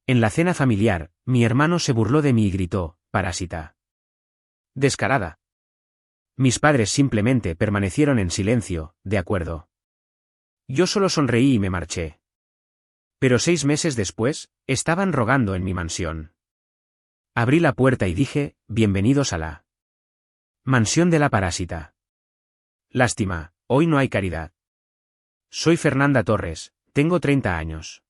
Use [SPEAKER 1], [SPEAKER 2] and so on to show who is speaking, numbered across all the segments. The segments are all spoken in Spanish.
[SPEAKER 1] En la cena familiar, mi hermano se burló de mí y gritó, «Parásita». Descarada. Mis padres simplemente permanecieron en silencio, de acuerdo. Yo solo sonreí y me marché. Pero 6 meses después, estaban rogando en mi mansión. Abrí la puerta y dije, «Bienvenidos a la mansión de la parásita». Lástima, hoy no hay caridad. Soy Fernanda Torres, tengo 30 años.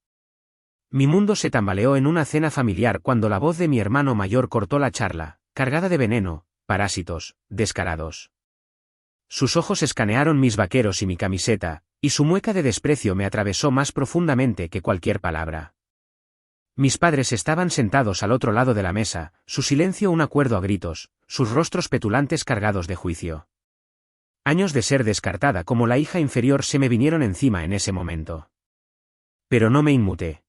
[SPEAKER 1] Mi mundo se tambaleó en una cena familiar cuando la voz de mi hermano mayor cortó la charla, cargada de veneno, parásitos, descarados. Sus ojos escanearon mis vaqueros y mi camiseta, y su mueca de desprecio me atravesó más profundamente que cualquier palabra. Mis padres estaban sentados al otro lado de la mesa, su silencio un acuerdo a gritos, sus rostros petulantes cargados de juicio. Años de ser descartada como la hija inferior se me vinieron encima en ese momento. Pero no me inmuté.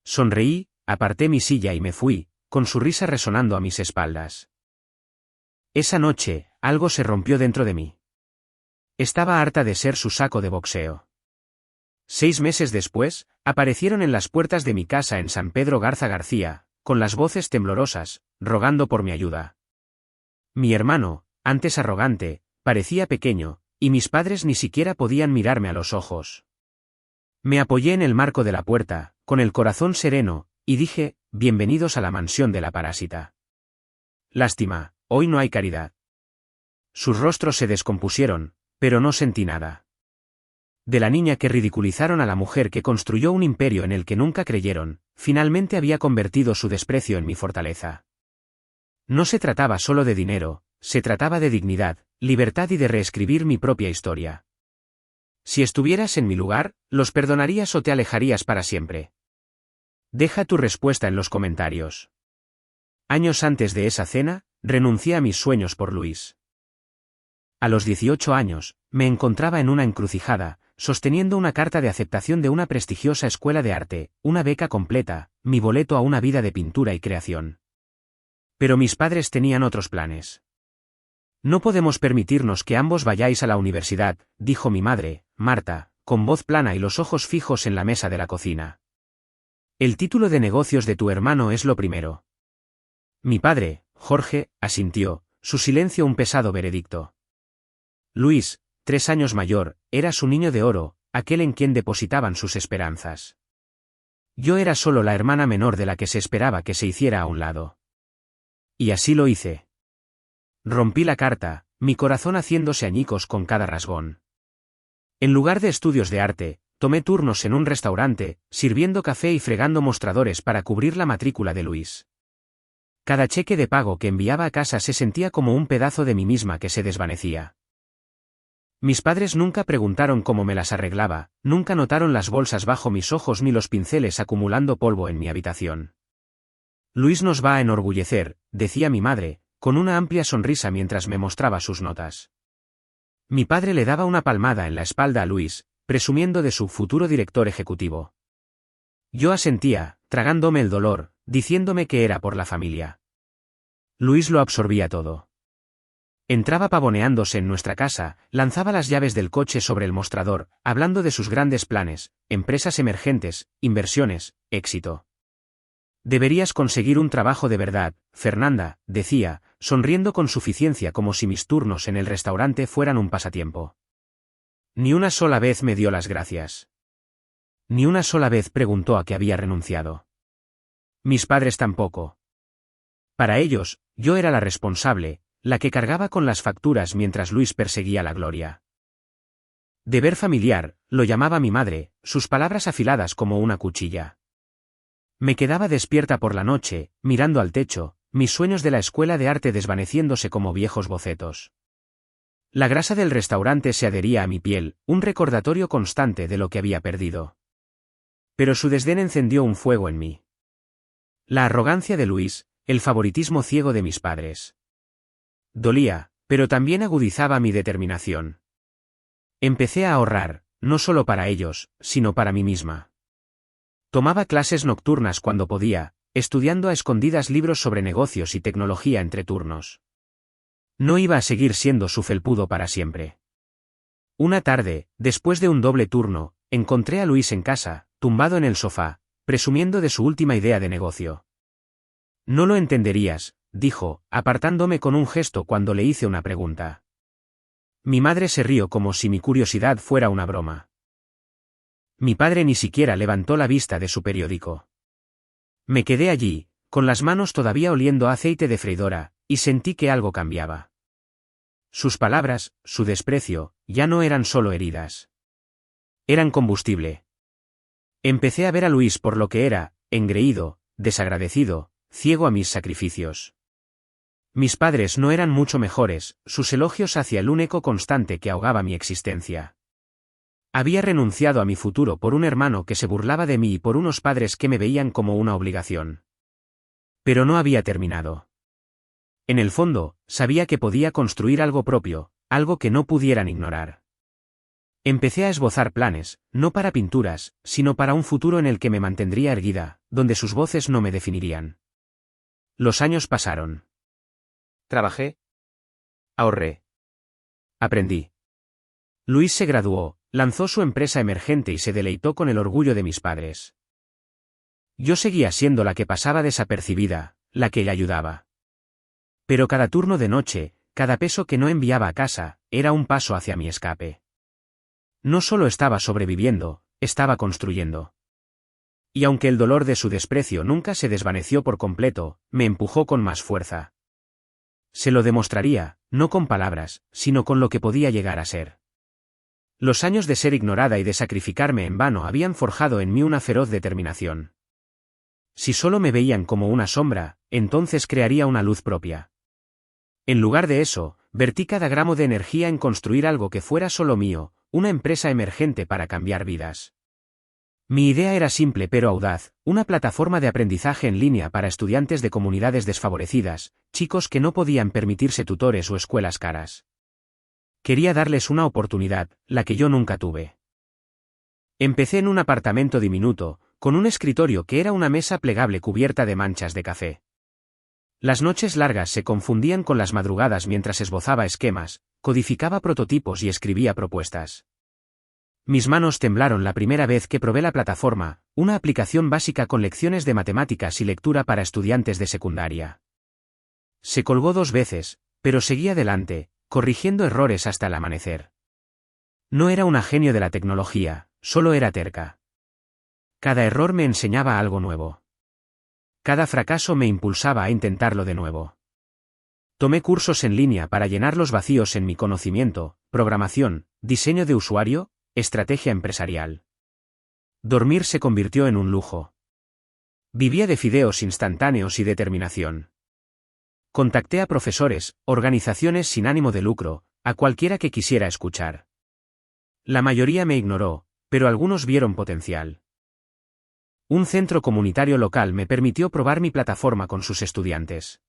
[SPEAKER 1] Sonreí, aparté mi silla y me fui, con su risa resonando a mis espaldas. Esa noche, algo se rompió dentro de mí. Estaba harta de ser su saco de boxeo. 6 meses después, aparecieron en las puertas de mi casa en San Pedro Garza García, con las voces temblorosas, rogando por mi ayuda. Mi hermano, antes arrogante, parecía pequeño, y mis padres ni siquiera podían mirarme a los ojos. Me apoyé en el marco de la puerta, con el corazón sereno, y dije, «Bienvenidos a la mansión de la parásita». Lástima, hoy no hay caridad. Sus rostros se descompusieron, pero no sentí nada. De la niña que ridiculizaron a la mujer que construyó un imperio en el que nunca creyeron, finalmente había convertido su desprecio en mi fortaleza. No se trataba solo de dinero, se trataba de dignidad, libertad y de reescribir mi propia historia. Si estuvieras en mi lugar, ¿los perdonarías o te alejarías para siempre? Deja tu respuesta en los comentarios. Años antes de esa cena, renuncié a mis sueños por Luis. A los 18 años, me encontraba en una encrucijada, sosteniendo una carta de aceptación de una prestigiosa escuela de arte, una beca completa, mi boleto a una vida de pintura y creación. Pero mis padres tenían otros planes. «No podemos permitirnos que ambos vayáis a la universidad», dijo mi madre, Marta, con voz plana y los ojos fijos en la mesa de la cocina. «El título de negocios de tu hermano es lo primero». Mi padre, Jorge, asintió, su silencio un pesado veredicto. Luis, 3 años mayor, era su niño de oro, aquel en quien depositaban sus esperanzas. Yo era solo la hermana menor de la que se esperaba que se hiciera a un lado. Y así lo hice. Rompí la carta, mi corazón haciéndose añicos con cada rasgón. En lugar de estudios de arte, tomé turnos en un restaurante, sirviendo café y fregando mostradores para cubrir la matrícula de Luis. Cada cheque de pago que enviaba a casa se sentía como un pedazo de mí misma que se desvanecía. Mis padres nunca preguntaron cómo me las arreglaba, nunca notaron las bolsas bajo mis ojos ni los pinceles acumulando polvo en mi habitación. «Luis nos va a enorgullecer», decía mi madre, con una amplia sonrisa mientras me mostraba sus notas. Mi padre le daba una palmada en la espalda a Luis, presumiendo de su futuro director ejecutivo. Yo asentía, tragándome el dolor, diciéndome que era por la familia. Luis lo absorbía todo. Entraba pavoneándose en nuestra casa, lanzaba las llaves del coche sobre el mostrador, hablando de sus grandes planes, empresas emergentes, inversiones, éxito. «Deberías conseguir un trabajo de verdad, Fernanda», decía, sonriendo con suficiencia como si mis turnos en el restaurante fueran un pasatiempo. Ni una sola vez me dio las gracias. Ni una sola vez preguntó a qué había renunciado. Mis padres tampoco. Para ellos, yo era la responsable, la que cargaba con las facturas mientras Luis perseguía la gloria. Deber familiar, lo llamaba mi madre, sus palabras afiladas como una cuchilla. Me quedaba despierta por la noche, mirando al techo, mis sueños de la escuela de arte desvaneciéndose como viejos bocetos. La grasa del restaurante se adhería a mi piel, un recordatorio constante de lo que había perdido. Pero su desdén encendió un fuego en mí. La arrogancia de Luis, el favoritismo ciego de mis padres. Dolía, pero también agudizaba mi determinación. Empecé a ahorrar, no solo para ellos, sino para mí misma. Tomaba clases nocturnas cuando podía, estudiando a escondidas libros sobre negocios y tecnología entre turnos. No iba a seguir siendo su felpudo para siempre. Una tarde, después de un doble turno, encontré a Luis en casa, tumbado en el sofá, presumiendo de su última idea de negocio. No lo entenderías, dijo, apartándome con un gesto cuando le hice una pregunta. Mi madre se rió como si mi curiosidad fuera una broma. Mi padre ni siquiera levantó la vista de su periódico. Me quedé allí, con las manos todavía oliendo a aceite de freidora, y sentí que algo cambiaba. Sus palabras, su desprecio, ya no eran solo heridas. Eran combustible. Empecé a ver a Luis por lo que era, engreído, desagradecido, ciego a mis sacrificios. Mis padres no eran mucho mejores, sus elogios hacia el único constante que ahogaba mi existencia. Había renunciado a mi futuro por un hermano que se burlaba de mí y por unos padres que me veían como una obligación. Pero no había terminado. En el fondo, sabía que podía construir algo propio, algo que no pudieran ignorar. Empecé a esbozar planes, no para pinturas, sino para un futuro en el que me mantendría erguida, donde sus voces no me definirían. Los años pasaron. Trabajé. Ahorré. Aprendí. Luis se graduó, lanzó su empresa emergente y se deleitó con el orgullo de mis padres. Yo seguía siendo la que pasaba desapercibida, la que le ayudaba. Pero cada turno de noche, cada peso que no enviaba a casa, era un paso hacia mi escape. No solo estaba sobreviviendo, estaba construyendo. Y aunque el dolor de su desprecio nunca se desvaneció por completo, me empujó con más fuerza. Se lo demostraría, no con palabras, sino con lo que podía llegar a ser. Los años de ser ignorada y de sacrificarme en vano habían forjado en mí una feroz determinación. Si solo me veían como una sombra, entonces crearía una luz propia. En lugar de eso, vertí cada gramo de energía en construir algo que fuera solo mío, una empresa emergente para cambiar vidas. Mi idea era simple pero audaz, una plataforma de aprendizaje en línea para estudiantes de comunidades desfavorecidas, chicos que no podían permitirse tutores o escuelas caras. Quería darles una oportunidad, la que yo nunca tuve. Empecé en un apartamento diminuto, con un escritorio que era una mesa plegable cubierta de manchas de café. Las noches largas se confundían con las madrugadas mientras esbozaba esquemas, codificaba prototipos y escribía propuestas. Mis manos temblaron la primera vez que probé la plataforma, una aplicación básica con lecciones de matemáticas y lectura para estudiantes de secundaria. Se colgó 2 veces, pero seguí adelante, corrigiendo errores hasta el amanecer. No era una genio de la tecnología, solo era terca. Cada error me enseñaba algo nuevo. Cada fracaso me impulsaba a intentarlo de nuevo. Tomé cursos en línea para llenar los vacíos en mi conocimiento, programación, diseño de usuario, estrategia empresarial. Dormir se convirtió en un lujo. Vivía de fideos instantáneos y determinación. Contacté a profesores, organizaciones sin ánimo de lucro, a cualquiera que quisiera escuchar. La mayoría me ignoró, pero algunos vieron potencial. Un centro comunitario local me permitió probar mi plataforma con sus estudiantes.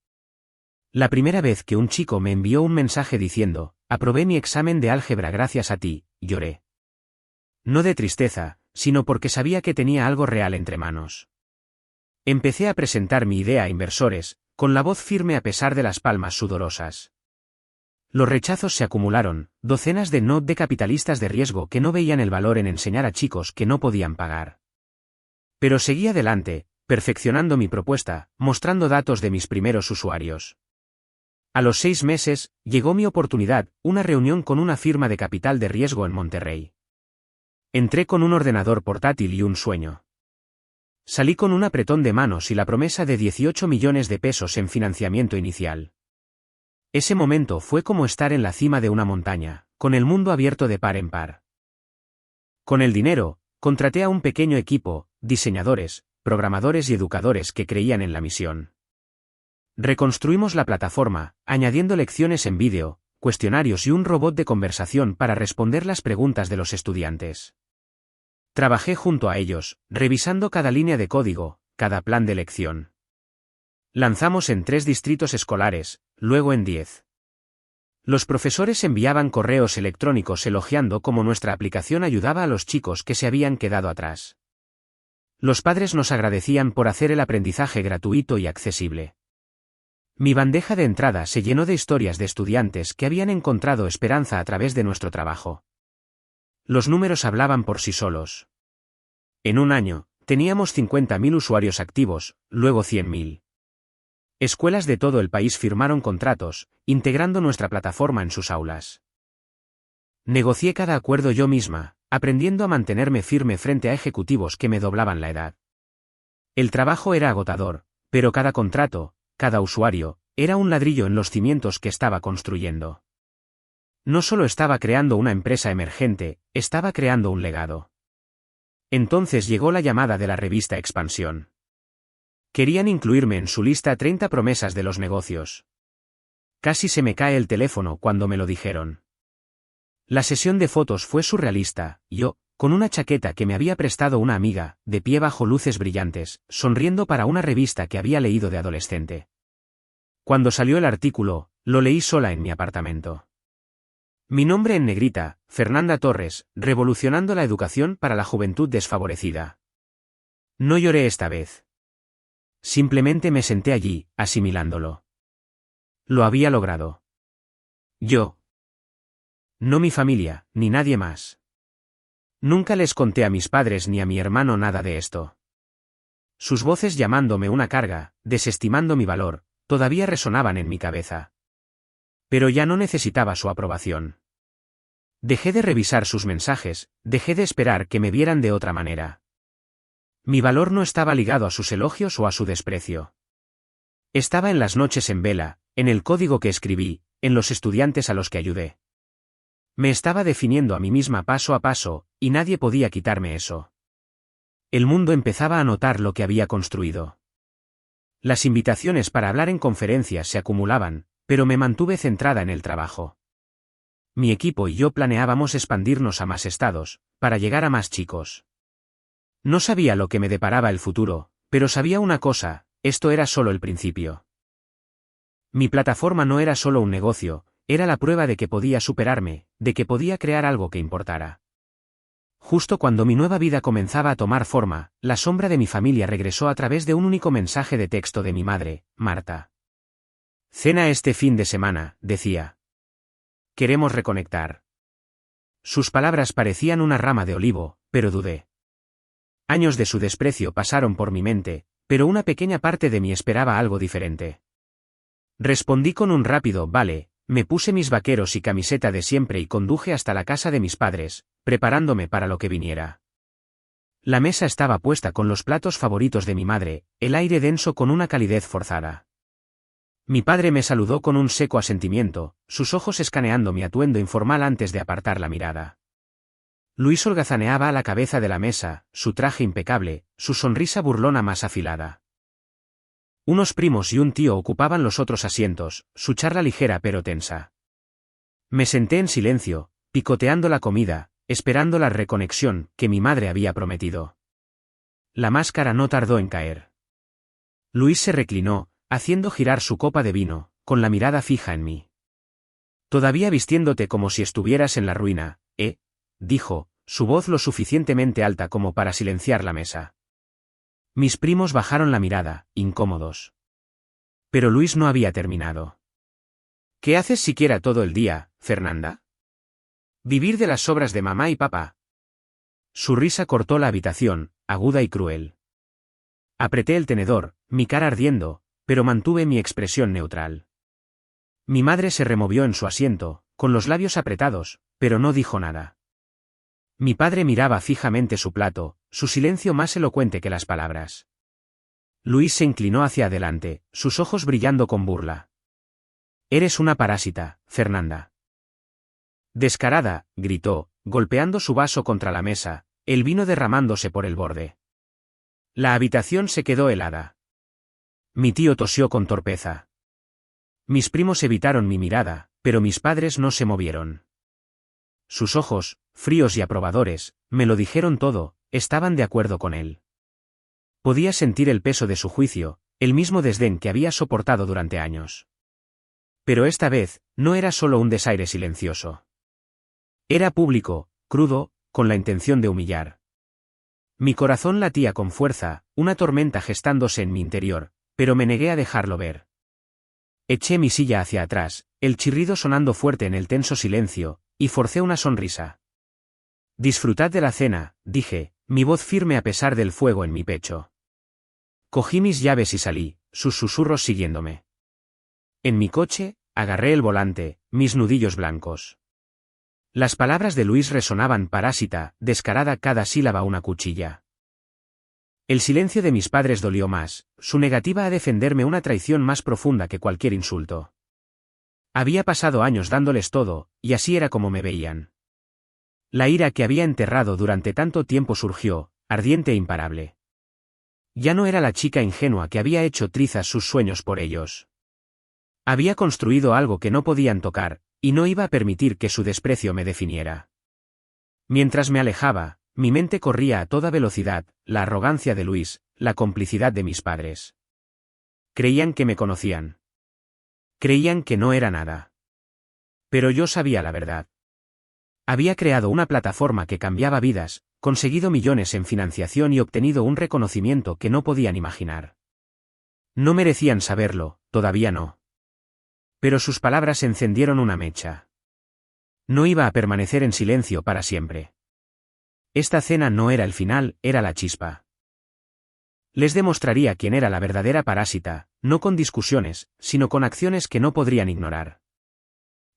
[SPEAKER 1] La primera vez que un chico me envió un mensaje diciendo, aprobé mi examen de álgebra gracias a ti, lloré. No de tristeza, sino porque sabía que tenía algo real entre manos. Empecé a presentar mi idea a inversores, con la voz firme a pesar de las palmas sudorosas. Los rechazos se acumularon, docenas de no de capitalistas de riesgo que no veían el valor en enseñar a chicos que no podían pagar. Pero seguí adelante, perfeccionando mi propuesta, mostrando datos de mis primeros usuarios. A los 6 meses, llegó mi oportunidad, una reunión con una firma de capital de riesgo en Monterrey. Entré con un ordenador portátil y un sueño. Salí con un apretón de manos y la promesa de 18 millones de pesos en financiamiento inicial. Ese momento fue como estar en la cima de una montaña, con el mundo abierto de par en par. Con el dinero, contraté a un pequeño equipo, diseñadores, programadores y educadores que creían en la misión. Reconstruimos la plataforma, añadiendo lecciones en vídeo, cuestionarios y un robot de conversación para responder las preguntas de los estudiantes. Trabajé junto a ellos, revisando cada línea de código, cada plan de lección. Lanzamos en 3 distritos escolares, luego en 10. Los profesores enviaban correos electrónicos elogiando cómo nuestra aplicación ayudaba a los chicos que se habían quedado atrás. Los padres nos agradecían por hacer el aprendizaje gratuito y accesible. Mi bandeja de entrada se llenó de historias de estudiantes que habían encontrado esperanza a través de nuestro trabajo. Los números hablaban por sí solos. En un año, Teníamos 50.000 usuarios activos, luego 100.000. Escuelas de todo el país firmaron contratos, integrando nuestra plataforma en sus aulas. Negocié cada acuerdo yo misma, aprendiendo a mantenerme firme frente a ejecutivos que me doblaban la edad. El trabajo era agotador, pero cada contrato, cada usuario, era un ladrillo en los cimientos que estaba construyendo. No solo estaba creando una empresa emergente, estaba creando un legado. Entonces llegó la llamada de la revista Expansión. Querían incluirme en su lista 30 promesas de los negocios. Casi se me cae el teléfono cuando me lo dijeron. La sesión de fotos fue surrealista, yo, con una chaqueta que me había prestado una amiga, de pie bajo luces brillantes, sonriendo para una revista que había leído de adolescente. Cuando salió el artículo, lo leí sola en mi apartamento. Mi nombre en negrita, Fernanda Torres, revolucionando la educación para la juventud desfavorecida. No lloré esta vez. Simplemente me senté allí, asimilándolo. Lo había logrado. Yo. No mi familia, ni nadie más. Nunca les conté a mis padres ni a mi hermano nada de esto. Sus voces llamándome una carga, desestimando mi valor, todavía resonaban en mi cabeza. Pero ya no necesitaba su aprobación. Dejé de revisar sus mensajes, dejé de esperar que me vieran de otra manera. Mi valor no estaba ligado a sus elogios o a su desprecio. Estaba en las noches en vela, en el código que escribí, en los estudiantes a los que ayudé. Me estaba definiendo a mí misma paso a paso, y nadie podía quitarme eso. El mundo empezaba a notar lo que había construido. Las invitaciones para hablar en conferencias se acumulaban, pero me mantuve centrada en el trabajo. Mi equipo y yo planeábamos expandirnos a más estados, para llegar a más chicos. No sabía lo que me deparaba el futuro, pero sabía una cosa, esto era solo el principio. Mi plataforma no era solo un negocio, era la prueba de que podía superarme, de que podía crear algo que importara. Justo cuando mi nueva vida comenzaba a tomar forma, la sombra de mi familia regresó a través de un único mensaje de texto de mi madre, Marta. Cena este fin de semana, decía. Queremos reconectar. Sus palabras parecían una rama de olivo, pero dudé. Años de su desprecio pasaron por mi mente, pero una pequeña parte de mí esperaba algo diferente. Respondí con un rápido vale, me puse mis vaqueros y camiseta de siempre y conduje hasta la casa de mis padres, preparándome para lo que viniera. La mesa estaba puesta con los platos favoritos de mi madre, el aire denso con una calidez forzada. Mi padre me saludó con un seco asentimiento, sus ojos escaneando mi atuendo informal antes de apartar la mirada. Luis holgazaneaba a la cabeza de la mesa, su traje impecable, su sonrisa burlona más afilada. Unos primos y un tío ocupaban los otros asientos, su charla ligera pero tensa. Me senté en silencio, picoteando la comida, esperando la reconexión que mi madre había prometido. La máscara no tardó en caer. Luis se reclinó, haciendo girar su copa de vino, con la mirada fija en mí. Todavía vistiéndote como si estuvieras en la ruina, dijo, su voz lo suficientemente alta como para silenciar la mesa. Mis primos bajaron la mirada, incómodos. Pero Luis no había terminado. ¿Qué haces siquiera todo el día, Fernanda? Vivir de las sobras de mamá y papá. Su risa cortó la habitación, aguda y cruel. Apreté el tenedor, mi cara ardiendo, pero mantuve mi expresión neutral. Mi madre se removió en su asiento, con los labios apretados, pero no dijo nada. Mi padre miraba fijamente su plato, su silencio más elocuente que las palabras. Luis se inclinó hacia adelante, sus ojos brillando con burla. Eres una parásita, Fernanda. Descarada, gritó, golpeando su vaso contra la mesa, el vino derramándose por el borde. La habitación se quedó helada. Mi tío tosió con torpeza. Mis primos evitaron mi mirada, pero mis padres no se movieron. Sus ojos, fríos y aprobadores, me lo dijeron todo, estaban de acuerdo con él. Podía sentir el peso de su juicio, el mismo desdén que había soportado durante años. Pero esta vez, no era solo un desaire silencioso. Era público, crudo, con la intención de humillar. Mi corazón latía con fuerza, una tormenta gestándose en mi interior, pero me negué a dejarlo ver. Eché mi silla hacia atrás, el chirrido sonando fuerte en el tenso silencio, y forcé una sonrisa. Disfrutad de la cena, dije, mi voz firme a pesar del fuego en mi pecho. Cogí mis llaves y salí, sus susurros siguiéndome. En mi coche, agarré el volante, mis nudillos blancos. Las palabras de Luis resonaban parásita, descarada cada sílaba una cuchilla. El silencio de mis padres dolió más, su negativa a defenderme una traición más profunda que cualquier insulto. Había pasado años dándoles todo, y así era como me veían. La ira que había enterrado durante tanto tiempo surgió, ardiente e imparable. Ya no era la chica ingenua que había hecho trizas sus sueños por ellos. Había construido algo que no podían tocar, y no iba a permitir que su desprecio me definiera. Mientras me alejaba, mi mente corría a toda velocidad, la arrogancia de Luis, la complicidad de mis padres. Creían que me conocían. Creían que no era nada. Pero yo sabía la verdad. Había creado una plataforma que cambiaba vidas, conseguido millones en financiación y obtenido un reconocimiento que no podían imaginar. No merecían saberlo, todavía no. Pero sus palabras encendieron una mecha. No iba a permanecer en silencio para siempre. Esta cena no era el final, era la chispa. Les demostraría quién era la verdadera parásita, no con discusiones, sino con acciones que no podrían ignorar.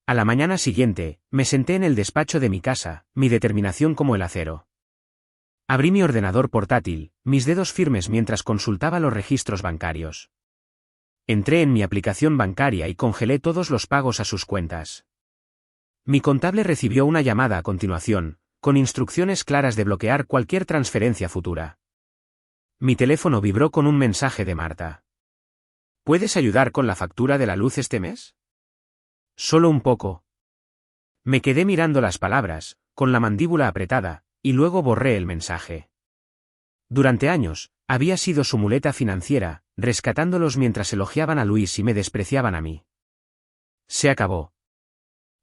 [SPEAKER 1] A la mañana siguiente, me senté en el despacho de mi casa, mi determinación como el acero. Abrí mi ordenador portátil, mis dedos firmes mientras consultaba los registros bancarios. Entré en mi aplicación bancaria y congelé todos los pagos a sus cuentas. Mi contable recibió una llamada a continuación, con instrucciones claras de bloquear cualquier transferencia futura. Mi teléfono vibró con un mensaje de Marta. ¿Puedes ayudar con la factura de la luz este mes? Solo un poco. Me quedé mirando las palabras, con la mandíbula apretada, y luego borré el mensaje. Durante años, había sido su muleta financiera, rescatándolos mientras elogiaban a Luis y me despreciaban a mí. Se acabó.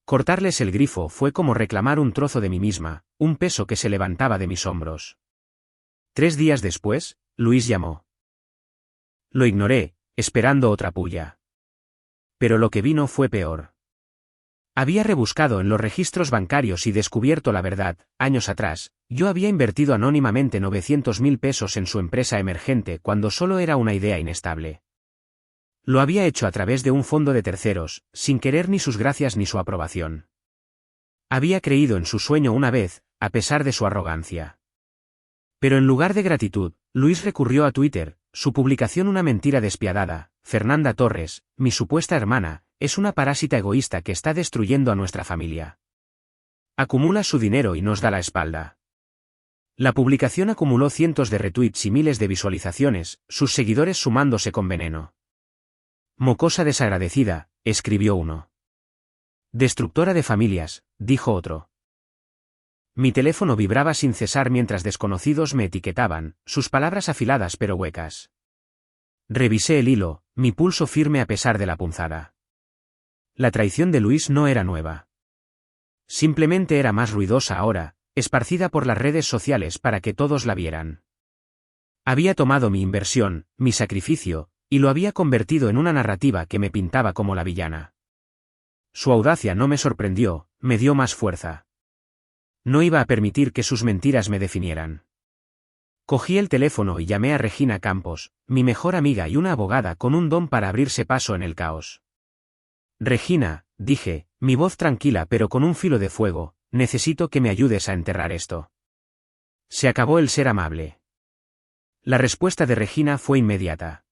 [SPEAKER 1] Cortarles el grifo fue como reclamar un trozo de mí misma, un peso que se levantaba de mis hombros. 3 días después, Luis llamó. Lo ignoré, esperando otra pulla. Pero lo que vino fue peor. Había rebuscado en los registros bancarios y descubierto la verdad. Años atrás, yo había invertido anónimamente 900.000 pesos en su empresa emergente cuando solo era una idea inestable. Lo había hecho a través de un fondo de terceros, sin querer ni sus gracias ni su aprobación. Había creído en su sueño una vez, a pesar de su arrogancia. Pero en lugar de gratitud, Luis recurrió a Twitter, su publicación una mentira despiadada. Fernanda Torres, mi supuesta hermana, es una parásita egoísta que está destruyendo a nuestra familia. Acumula su dinero y nos da la espalda. La publicación acumuló cientos de retweets y miles de visualizaciones, sus seguidores sumándose con veneno. Mocosa desagradecida, escribió uno. Destructora de familias, dijo otro. Mi teléfono vibraba sin cesar mientras desconocidos me etiquetaban, sus palabras afiladas pero huecas. Revisé el hilo, mi pulso firme a pesar de la punzada. La traición de Luis no era nueva. Simplemente era más ruidosa ahora, esparcida por las redes sociales para que todos la vieran. Había tomado mi inversión, mi sacrificio, y lo había convertido en una narrativa que me pintaba como la villana. Su audacia no me sorprendió, me dio más fuerza. No iba a permitir que sus mentiras me definieran. Cogí el teléfono y llamé a Regina Campos, mi mejor amiga y una abogada con un don para abrirse paso en el caos. Regina, dije, mi voz tranquila pero con un filo de fuego, necesito que me ayudes a enterrar esto. Se acabó el ser amable. La respuesta de Regina fue inmediata.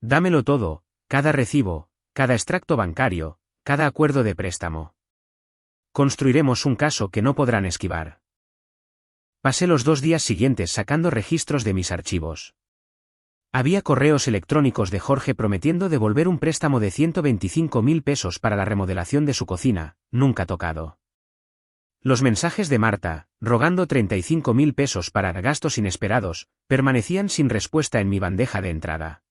[SPEAKER 1] Dámelo todo, cada recibo, cada extracto bancario, cada acuerdo de préstamo. Construiremos un caso que no podrán esquivar. Pasé los 2 días siguientes sacando registros de mis archivos. Había correos electrónicos de Jorge prometiendo devolver un préstamo de 125.000 pesos para la remodelación de su cocina, nunca tocado. Los mensajes de Marta, rogando 35.000 pesos para gastos inesperados, permanecían sin respuesta en mi bandeja de entrada.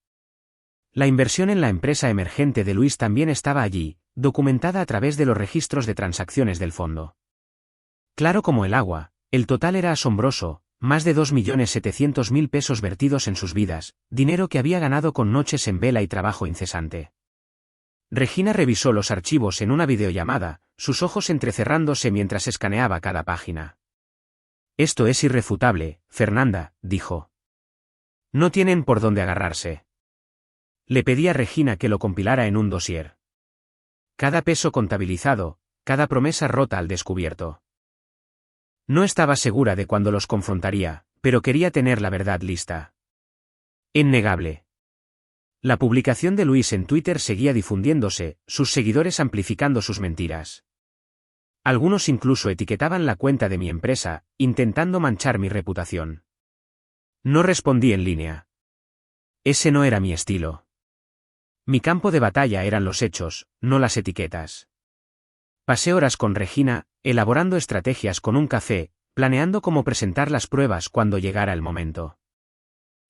[SPEAKER 1] La inversión en la empresa emergente de Luis también estaba allí, documentada a través de los registros de transacciones del fondo. Claro como el agua, el total era asombroso, más de 2.700.000 pesos vertidos en sus vidas, dinero que había ganado con noches en vela y trabajo incesante. Regina revisó los archivos en una videollamada, sus ojos entrecerrándose mientras escaneaba cada página. Esto es irrefutable, Fernanda, dijo. No tienen por dónde agarrarse. Le pedí a Regina que lo compilara en un dossier. Cada peso contabilizado, cada promesa rota al descubierto. No estaba segura de cuándo los confrontaría, pero quería tener la verdad lista. Innegable. La publicación de Luis en Twitter seguía difundiéndose, sus seguidores amplificando sus mentiras. Algunos incluso etiquetaban la cuenta de mi empresa, intentando manchar mi reputación. No respondí en línea. Ese no era mi estilo. Mi campo de batalla eran los hechos, no las etiquetas. Pasé horas con Regina, elaborando estrategias con un café, planeando cómo presentar las pruebas cuando llegara el momento.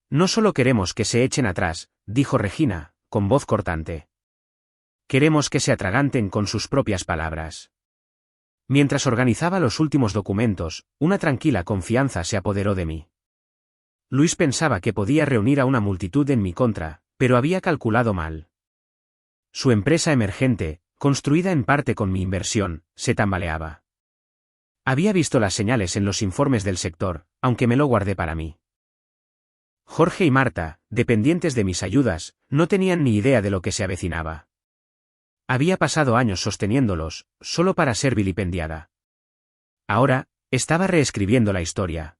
[SPEAKER 1] No solo queremos que se echen atrás, dijo Regina, con voz cortante. Queremos que se atraganten con sus propias palabras. Mientras organizaba los últimos documentos, una tranquila confianza se apoderó de mí. Luis pensaba que podía reunir a una multitud en mi contra, pero había calculado mal. Su empresa emergente, construida en parte con mi inversión, se tambaleaba. Había visto las señales en los informes del sector, aunque me lo guardé para mí. Jorge y Marta, dependientes de mis ayudas, no tenían ni idea de lo que se avecinaba. Había pasado años sosteniéndolos, solo para ser vilipendiada. Ahora, estaba reescribiendo la historia.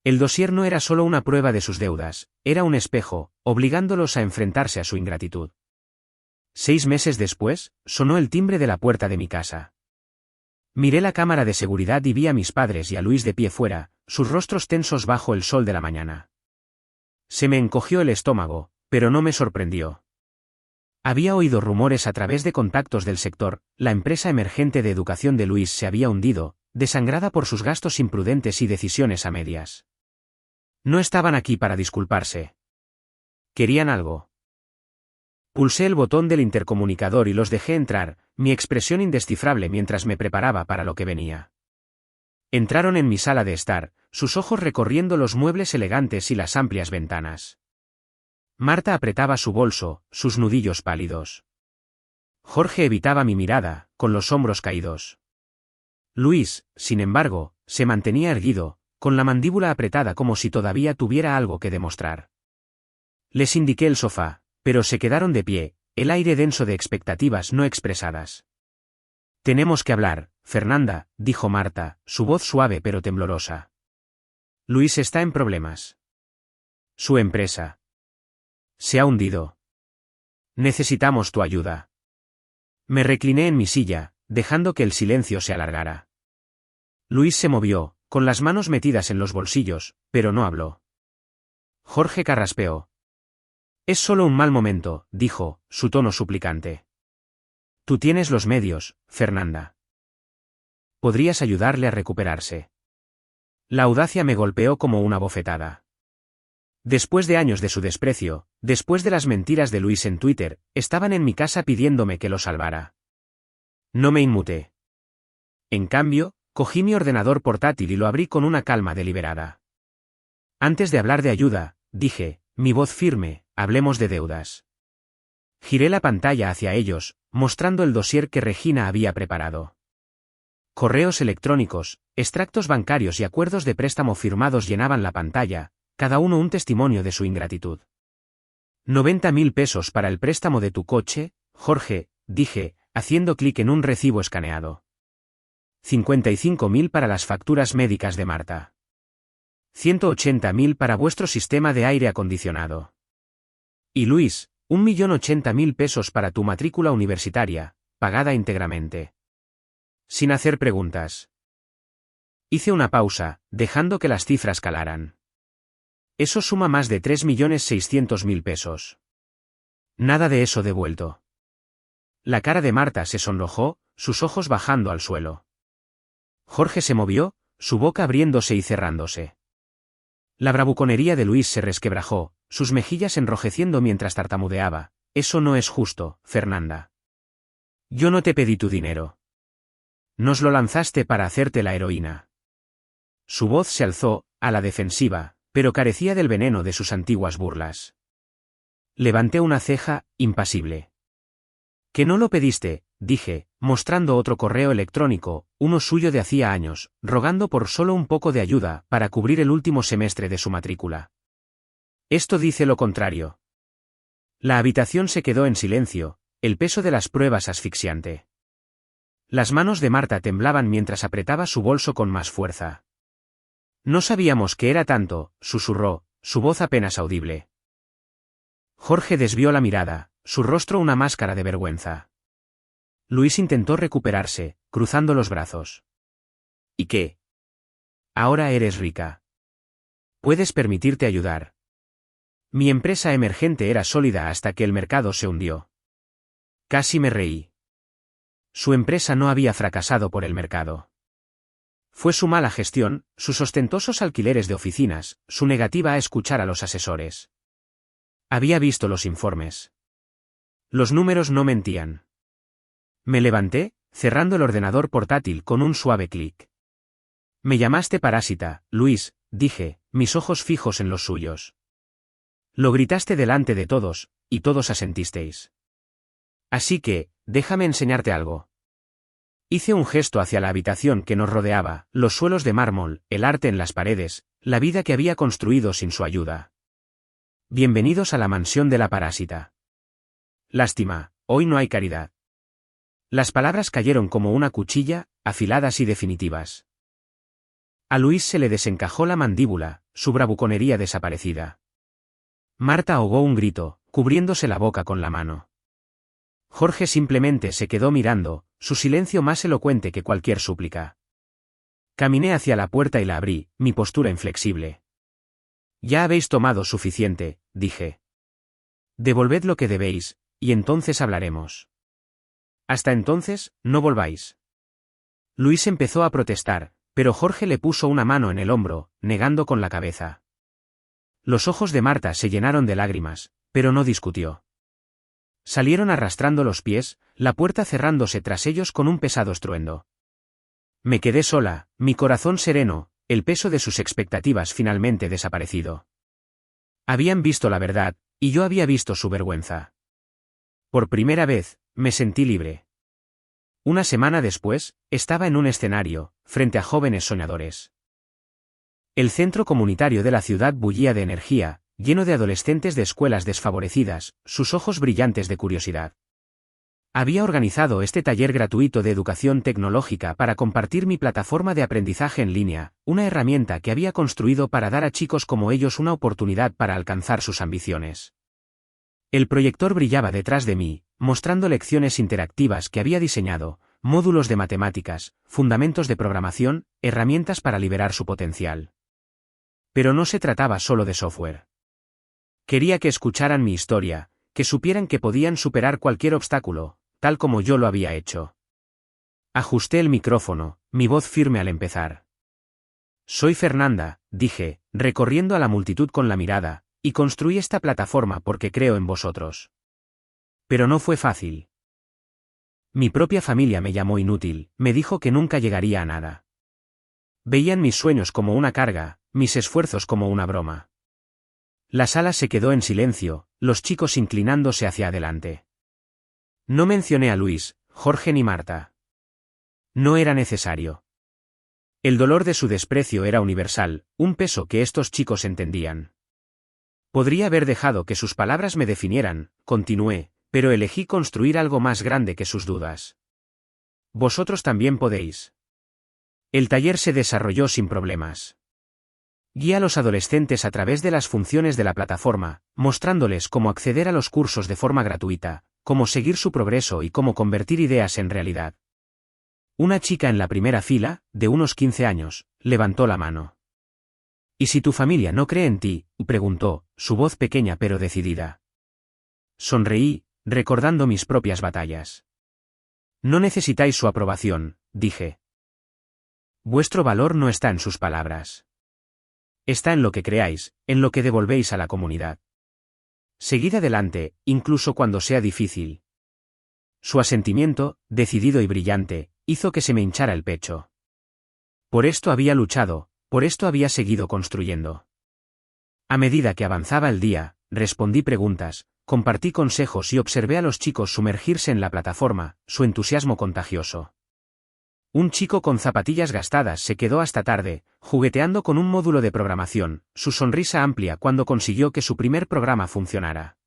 [SPEAKER 1] El dossier no era solo una prueba de sus deudas, era un espejo, obligándolos a enfrentarse a su ingratitud. 6 meses después, sonó el timbre de la puerta de mi casa. Miré la cámara de seguridad y vi a mis padres y a Luis de pie fuera, sus rostros tensos bajo el sol de la mañana. Se me encogió el estómago, pero no me sorprendió. Había oído rumores a través de contactos del sector, la empresa emergente de educación de Luis se había hundido, desangrada por sus gastos imprudentes y decisiones a medias. No estaban aquí para disculparse. Querían algo. Pulsé el botón del intercomunicador y los dejé entrar, mi expresión indescifrable mientras me preparaba para lo que venía. Entraron en mi sala de estar, sus ojos recorriendo los muebles elegantes y las amplias ventanas. Marta apretaba su bolso, sus nudillos pálidos. Jorge evitaba mi mirada, con los hombros caídos. Luis, sin embargo, se mantenía erguido, con la mandíbula apretada como si todavía tuviera algo que demostrar. Les indiqué el sofá, pero se quedaron de pie, el aire denso de expectativas no expresadas. Tenemos que hablar, Fernanda, dijo Marta, su voz suave pero temblorosa. Luis está en problemas. Su empresa se ha hundido. Necesitamos tu ayuda. Me recliné en mi silla, dejando que el silencio se alargara. Luis se movió, con las manos metidas en los bolsillos, pero no habló. Jorge carraspeó. Es solo un mal momento, dijo, su tono suplicante. Tú tienes los medios, Fernanda. Podrías ayudarle a recuperarse. La audacia me golpeó como una bofetada. Después de años de su desprecio, después de las mentiras de Luis en Twitter, estaban en mi casa pidiéndome que lo salvara. No me inmuté. En cambio, cogí mi ordenador portátil y lo abrí con una calma deliberada. Antes de hablar de ayuda, dije, mi voz firme, hablemos de deudas. Giré la pantalla hacia ellos, mostrando el dossier que Regina había preparado. Correos electrónicos, extractos bancarios y acuerdos de préstamo firmados llenaban la pantalla, cada uno un testimonio de su ingratitud. 90.000 pesos para el préstamo de tu coche, Jorge, dije, haciendo clic en un recibo escaneado. 55.000 para las facturas médicas de Marta. 180.000 para vuestro sistema de aire acondicionado. Y Luis, 1.080.000 pesos para tu matrícula universitaria, pagada íntegramente. Sin hacer preguntas. Hice una pausa, dejando que las cifras calaran. Eso suma más de 3.600.000 pesos. Nada de eso devuelto. La cara de Marta se sonrojó, sus ojos bajando al suelo. Jorge se movió, su boca abriéndose y cerrándose. La bravuconería de Luis se resquebrajó, sus mejillas enrojeciendo mientras tartamudeaba. Eso no es justo, Fernanda. Yo no te pedí tu dinero. Nos lo lanzaste para hacerte la heroína. Su voz se alzó, a la defensiva, pero carecía del veneno de sus antiguas burlas. Levanté una ceja, impasible. Que no lo pediste, dije, mostrando otro correo electrónico, uno suyo de hacía años, rogando por solo un poco de ayuda para cubrir el último semestre de su matrícula. Esto dice lo contrario. La habitación se quedó en silencio, el peso de las pruebas asfixiante. Las manos de Marta temblaban mientras apretaba su bolso con más fuerza. No sabíamos que era tanto, susurró, su voz apenas audible. Jorge desvió la mirada, su rostro una máscara de vergüenza. Luis intentó recuperarse, cruzando los brazos. ¿Y qué? Ahora eres rica. Puedes permitirte ayudar. Mi empresa emergente era sólida hasta que el mercado se hundió. Casi me reí. Su empresa no había fracasado por el mercado. Fue su mala gestión, sus ostentosos alquileres de oficinas, su negativa a escuchar a los asesores. Había visto los informes. Los números no mentían. Me levanté, cerrando el ordenador portátil con un suave clic. Me llamaste parásita, Luis, dije, mis ojos fijos en los suyos. Lo gritaste delante de todos, y todos asentisteis. Así que, déjame enseñarte algo. Hice un gesto hacia la habitación que nos rodeaba, los suelos de mármol, el arte en las paredes, la vida que había construido sin su ayuda. Bienvenidos a la mansión de la parásita. Lástima, hoy no hay caridad. Las palabras cayeron como una cuchilla, afiladas y definitivas. A Luis se le desencajó la mandíbula, su bravuconería desaparecida. Marta ahogó un grito, cubriéndose la boca con la mano. Jorge simplemente se quedó mirando, su silencio más elocuente que cualquier súplica. Caminé hacia la puerta y la abrí, mi postura inflexible. Ya habéis tomado suficiente, dije. Devolved lo que debéis, y entonces hablaremos. Hasta entonces, no volváis. Luis empezó a protestar, pero Jorge le puso una mano en el hombro, negando con la cabeza. Los ojos de Marta se llenaron de lágrimas, pero no discutió. Salieron arrastrando los pies, la puerta cerrándose tras ellos con un pesado estruendo. Me quedé sola, mi corazón sereno, el peso de sus expectativas finalmente desaparecido. Habían visto la verdad, y yo había visto su vergüenza. Por primera vez, me sentí libre. Una semana después, estaba en un escenario, frente a jóvenes soñadores. El centro comunitario de la ciudad bullía de energía, lleno de adolescentes de escuelas desfavorecidas, sus ojos brillantes de curiosidad. Había organizado este taller gratuito de educación tecnológica para compartir mi plataforma de aprendizaje en línea, una herramienta que había construido para dar a chicos como ellos una oportunidad para alcanzar sus ambiciones. El proyector brillaba detrás de mí, mostrando lecciones interactivas que había diseñado, módulos de matemáticas, fundamentos de programación, herramientas para liberar su potencial. Pero no se trataba solo de software. Quería que escucharan mi historia, que supieran que podían superar cualquier obstáculo, tal como yo lo había hecho. Ajusté el micrófono, mi voz firme al empezar. Soy Fernanda, dije, recorriendo a la multitud con la mirada, y construí esta plataforma porque creo en vosotros. Pero no fue fácil. Mi propia familia me llamó inútil, me dijo que nunca llegaría a nada. Veían mis sueños como una carga, mis esfuerzos como una broma. La sala se quedó en silencio, los chicos inclinándose hacia adelante. No mencioné a Luis, Jorge ni Marta. No era necesario. El dolor de su desprecio era universal, un peso que estos chicos entendían. Podría haber dejado que sus palabras me definieran, continué, pero elegí construir algo más grande que sus dudas. Vosotros también podéis. El taller se desarrolló sin problemas. Guía a los adolescentes a través de las funciones de la plataforma, mostrándoles cómo acceder a los cursos de forma gratuita, cómo seguir su progreso y cómo convertir ideas en realidad. Una chica en la primera fila, de unos 15 años, levantó la mano. ¿Y si tu familia no cree en ti?, preguntó, su voz pequeña pero decidida. Sonreí, recordando mis propias batallas. No necesitáis su aprobación, dije. Vuestro valor no está en sus palabras. Está en lo que creáis, en lo que devolvéis a la comunidad. Seguid adelante, incluso cuando sea difícil. Su asentimiento, decidido y brillante, hizo que se me hinchara el pecho. Por esto había luchado, por esto había seguido construyendo. A medida que avanzaba el día, respondí preguntas, compartí consejos y observé a los chicos sumergirse en la plataforma, su entusiasmo contagioso. Un chico con zapatillas gastadas se quedó hasta tarde, jugueteando con un módulo de programación, su sonrisa amplia cuando consiguió que su primer programa funcionara.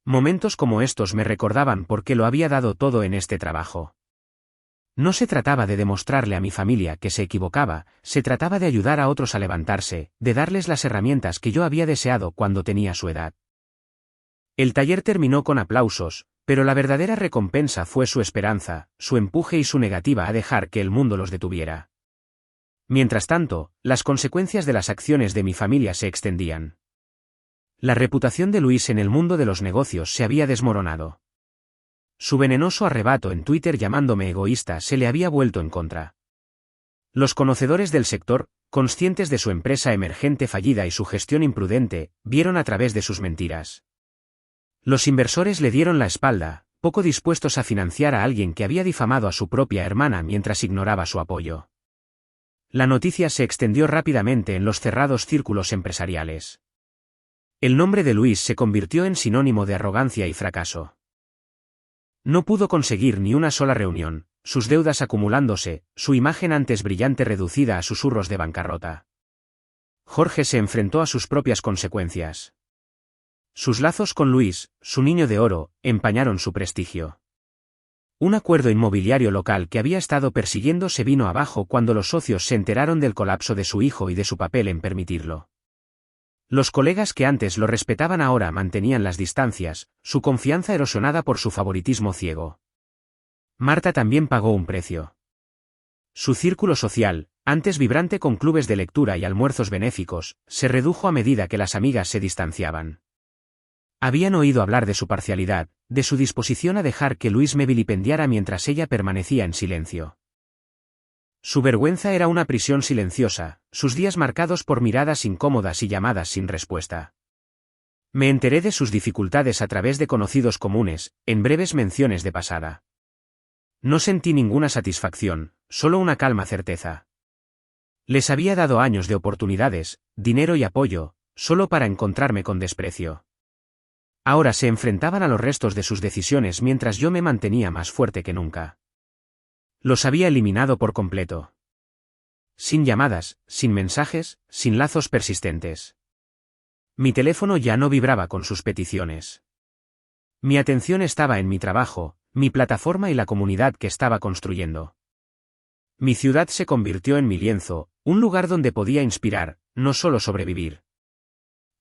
[SPEAKER 1] Momentos como estos me recordaban por qué lo había dado todo en este trabajo. No se trataba de demostrarle a mi familia que se equivocaba, se trataba de ayudar a otros a levantarse, de darles las herramientas que yo había deseado cuando tenía su edad. El taller terminó con aplausos, pero la verdadera recompensa fue su esperanza, su empuje y su negativa a dejar que el mundo los detuviera. Mientras tanto, las consecuencias de las acciones de mi familia se extendían. La reputación de Luis en el mundo de los negocios se había desmoronado. Su venenoso arrebato en Twitter llamándome egoísta se le había vuelto en contra. Los conocedores del sector, conscientes de su empresa emergente fallida y su gestión imprudente, vieron a través de sus mentiras. Los inversores le dieron la espalda, poco dispuestos a financiar a alguien que había difamado a su propia hermana mientras ignoraba su apoyo. La noticia se extendió rápidamente en los cerrados círculos empresariales. El nombre de Luis se convirtió en sinónimo de arrogancia y fracaso. No pudo conseguir ni una sola reunión, sus deudas acumulándose, su imagen antes brillante reducida a susurros de bancarrota. Jorge se enfrentó a sus propias consecuencias. Sus lazos con Luis, su niño de oro, empañaron su prestigio. Un acuerdo inmobiliario local que había estado persiguiendo se vino abajo cuando los socios se enteraron del colapso de su hijo y de su papel en permitirlo. Los colegas que antes lo respetaban ahora mantenían las distancias, su confianza erosionada por su favoritismo ciego. Marta también pagó un precio. Su círculo social, antes vibrante con clubes de lectura y almuerzos benéficos, se redujo a medida que las amigas se distanciaban. Habían oído hablar de su parcialidad, de su disposición a dejar que Luis me vilipendiara mientras ella permanecía en silencio. Su vergüenza era una prisión silenciosa, sus días marcados por miradas incómodas y llamadas sin respuesta. Me enteré de sus dificultades a través de conocidos comunes, en breves menciones de pasada. No sentí ninguna satisfacción, solo una calma certeza. Les había dado años de oportunidades, dinero y apoyo, solo para encontrarme con desprecio. Ahora se enfrentaban a los restos de sus decisiones mientras yo me mantenía más fuerte que nunca. Los había eliminado por completo. Sin llamadas, sin mensajes, sin lazos persistentes. Mi teléfono ya no vibraba con sus peticiones. Mi atención estaba en mi trabajo, mi plataforma y la comunidad que estaba construyendo. Mi ciudad se convirtió en mi lienzo, un lugar donde podía inspirar, no solo sobrevivir.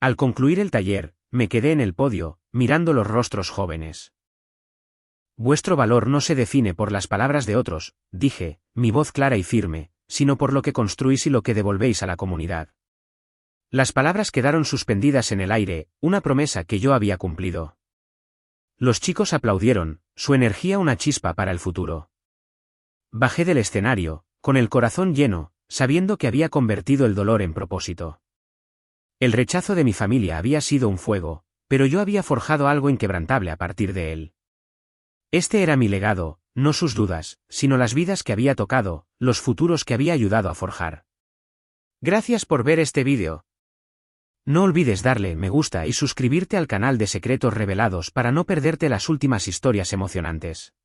[SPEAKER 1] Al concluir el taller, me quedé en el podio, mirando los rostros jóvenes. Vuestro valor no se define por las palabras de otros, dije, mi voz clara y firme, sino por lo que construís y lo que devolvéis a la comunidad. Las palabras quedaron suspendidas en el aire, una promesa que yo había cumplido. Los chicos aplaudieron, su energía una chispa para el futuro. Bajé del escenario, con el corazón lleno, sabiendo que había convertido el dolor en propósito. El rechazo de mi familia había sido un fuego, pero yo había forjado algo inquebrantable a partir de él. Este era mi legado, no sus dudas, sino las vidas que había tocado, los futuros que había ayudado a forjar. Gracias por ver este vídeo. No olvides darle me gusta y suscribirte al canal de Secretos Revelados para no perderte las últimas historias emocionantes.